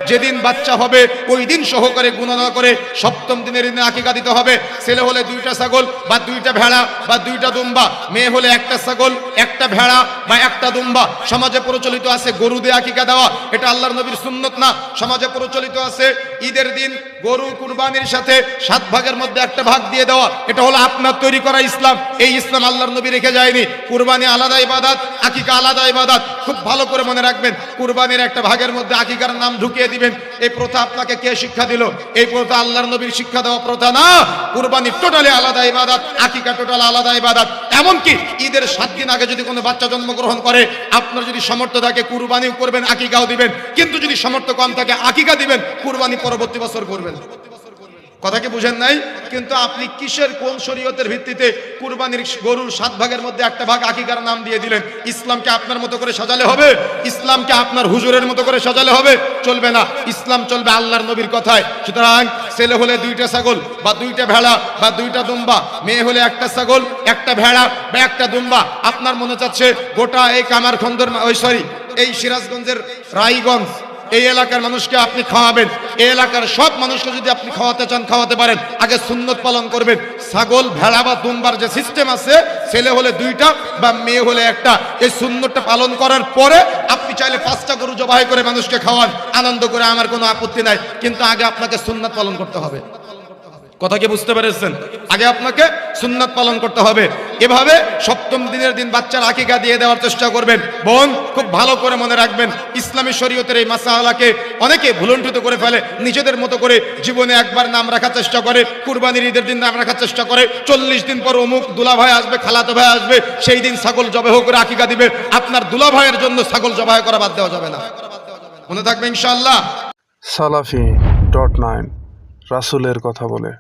যেদিন বাচ্চা হবে ওই দিন সহকারে গণনা করে সপ্তম দিনের দিনে আকিকা দিতে হবে। ছেলে হলে 2টা ছাগল বা 2টা ভেড়া বা 2টা দুম্বা, মেয়ে হলে 1টা ছাগল 1টা ভেড়া বা 1টা দুম্বা। সমাজে প্রচলিত আছে গরু দিয়ে আকিকা দেওয়া, এটা আল্লাহর নবীর সুন্নত না। সমাজে প্রচলিত আছে ঈদের দিন গরু কুরবানির সাথে 7 ভাগের মধ্যে 1টা ভাগ দিয়ে দেওয়া, এটা হলো আপনার তৈরি করা ইসলাম। এই ইসলাম আল্লাহর নবী রেখে যায়নি। কুরবানি আলাদা ইবাদত, আকিকা আলাদা ইবাদত। খুব ভালো করে মনে রাখবেন, কুরবানির 1টা ভাগের মধ্যে আকিকার নাম ঢুকিয়ে দিবেন। এই প্রথা আপনাকে কে শিক্ষা দিল? এই প্রথা আল্লাহর নবীর শিক্ষা দেওয়া প্রথা না। কুরবানি টোটালি আলাদা ইবাদত, আকিকা টোটাল আলাদা ইবাদত। এমনকি ঈদের 7 দিন আগে যদি কোনো বাচ্চা জন্মগ্রহণ করে, আপনার যদি সামর্থ্য থাকে কুরবানিও করবেন, আকিকাও দিবেন। কিন্তু যদি সামর্থ্য কম থাকে আকিকা দিবেন, কুরবানি পরবর্তী বছর করবেন। কথা কি বুঝেন নাই? কিন্তু আপনি কিসের কোন শরীয়তের ভিত্তিতে কুরবানির গরুর 7 ভাগের মধ্যে 1টা ভাগ আকিকার নাম দিয়ে দিলেন? ইসলামকে আপনার মতো করে সাজালে হবে? ইসলামকে আপনার হুজুরের মতো করে সাজালে হবে? চলবে না। ইসলাম চলবে আল্লাহর নবীর কথায়। সুতরাং ছেলে হলে 2টা ছাগল বা 2টা ভেড়া বা 2টা দুম্বা, মেয়ে হলে 1টা ছাগল 1টা ভেড়া বা 1টা দুম্বা। আপনার মনে চাচ্ছে গোটা এই কামারখন্দর এই সিরাজগঞ্জের রায়গঞ্জ এই এলাকার মানুষকে আপনি খাওয়াবেন। এই এলাকার সব মানুষকে যদি আপনি খাওয়াতে চান খাওয়াতে পারেন। আগে সুন্নত পালন করবেন। ছাগল ভেড়া বা দুম্বার যে সিস্টেম আছে, ছেলে হলে 2টা বা মেয়ে হলে 1টা, এই সুন্নতটা পালন করার পরে আপনি চাইলে 5টা গরু জবাই করে মানুষকে খাওয়ান, আনন্দ করে, আমার কোনো আপত্তি নাই। কিন্তু আগে আপনাকে সুন্নাত পালন করতে হবে। কথা কি বুঝতে পেরেছেন? আগে আপনাকে সুন্নাত পালন করতে হবে। এভাবে সপ্তম দিনের দিন বাচ্চার আকিকা দিয়ে দেওয়ার চেষ্টা করবেন। বোন, খুব ভালো করে মনে রাখবেন, ইসলামী শরীয়তের এই মাসালাকে অনেকে ভুলণ্ঠিত করে ফেলে। নিজেদের মতো করে জীবনে একবার নাম রাখার চেষ্টা করে, কুরবানির ঈদের দিন নাম রাখার চেষ্টা করে। 40 দিন পর অমুক দুলা ভাই আসবে, খালাতো ভাই আসবে, সেই দিন ছাগল জবাই করে আকিকা দিবে। আপনার দুলা ভাইয়ের জন্য ছাগল জবাই করা বাদ দেওয়া যাবে না। মনে থাকবে ইনশাআল্লাহ। Salafi.9 রাসূলের কথা বলে।